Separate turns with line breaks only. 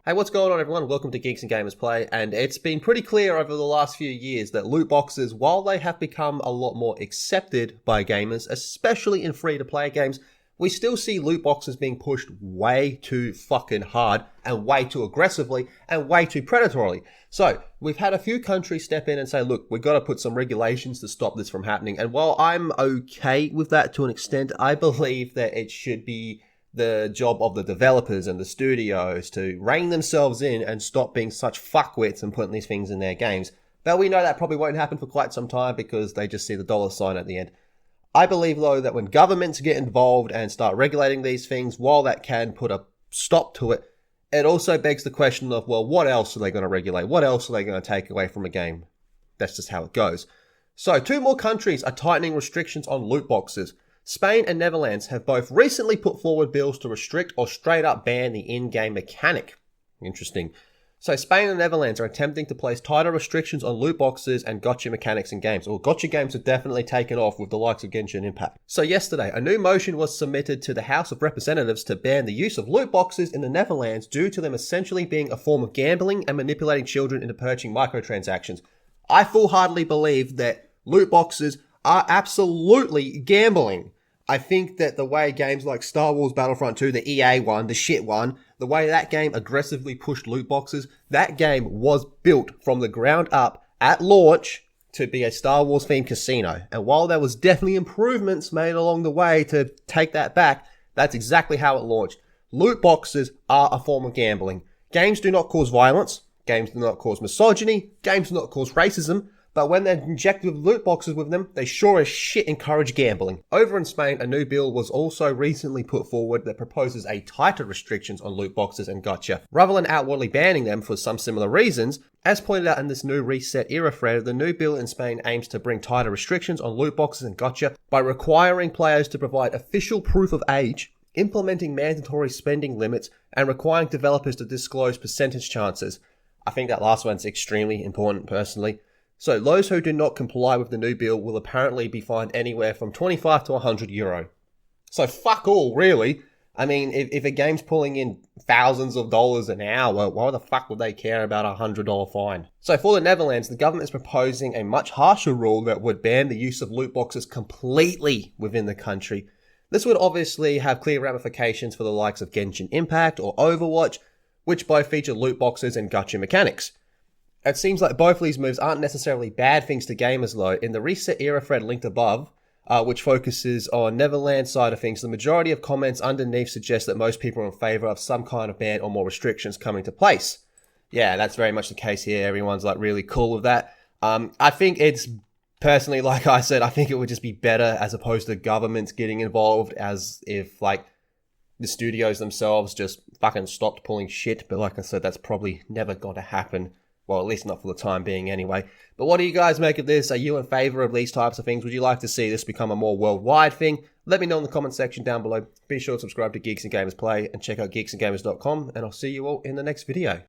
Hey, what's going on everyone? Welcome to Geeks and Gamers Play, and it's been pretty clear over the last few years that loot boxes, while they have become a lot more accepted by gamers, especially in free-to-play games, we still see loot boxes being pushed way too fucking hard and way too aggressively and way too predatorily. So, we've had a few countries step in and say, look, we've got to put some regulations to stop this from happening, and while I'm okay with that to an extent, I believe that it should be the job of the developers and the studios to rein themselves in and stop being such fuckwits and putting these things in their games. But we know that probably won't happen for quite some time because they just see the dollar sign at the end. I believe, though, that when governments get involved and start regulating these things, while that can put a stop to it, it also begs the question of, well, what else are they going to regulate? What else are they going to take away from a game? That's just how it goes. So, 2 more countries are tightening restrictions on loot boxes. Spain and Netherlands have both recently put forward bills to restrict or straight up ban the in-game mechanic. Interesting. So Spain and Netherlands are attempting to place tighter restrictions on loot boxes and gotcha mechanics in games. Well, gotcha games have definitely taken off with the likes of Genshin Impact. So yesterday, a new motion was submitted to the House of Representatives to ban the use of loot boxes in the Netherlands due to them essentially being a form of gambling and manipulating children into purchasing microtransactions. I full-heartedly believe that loot boxes are absolutely gambling. I think that the way games like Star Wars Battlefront 2, the EA one, the shit one, the way that game aggressively pushed loot boxes, that game was built from the ground up at launch to be a Star Wars themed casino. And while there was definitely improvements made along the way to take that back, that's exactly how it launched. Loot boxes are a form of gambling. Games do not cause violence. Games do not cause misogyny. Games do not cause racism. But when they're injected with loot boxes with them, they sure as shit encourage gambling. Over in Spain, a new bill was also recently put forward that proposes a tighter restrictions on loot boxes and gotcha, rather than outwardly banning them for some similar reasons. As pointed out in this new Reset Era thread, the new bill in Spain aims to bring tighter restrictions on loot boxes and gotcha by requiring players to provide official proof of age, implementing mandatory spending limits, and requiring developers to disclose percentage chances. I think that last one's extremely important personally. So those who do not comply with the new bill will apparently be fined anywhere from 25 to 100 euro. So fuck all, really. I mean, if a game's pulling in thousands of dollars an hour, why the fuck would they care about a $100 fine? So for the Netherlands, the government is proposing a much harsher rule that would ban the use of loot boxes completely within the country. This would obviously have clear ramifications for the likes of Genshin Impact or Overwatch, which both feature loot boxes and gotcha mechanics. It seems like both of these moves aren't necessarily bad things to gamers though. In the Reset Era thread linked above, which focuses on Netherlands side of things, the majority of comments underneath suggest that most people are in favour of some kind of ban or more restrictions coming to place. Yeah, that's very much the case here. Everyone's like really cool with that. I think it's, personally, like I said, I think it would just be better as opposed to governments getting involved, as if like the studios themselves just fucking stopped pulling shit. But like I said, that's probably never going to happen. Well, at least not for the time being anyway. But what do you guys make of this? Are you in favour of these types of things? Would you like to see this become a more worldwide thing? Let me know in the comment section down below. Be sure to subscribe to Geeks and Gamers Play and check out geeksandgamers.com, and I'll see you all in the next video.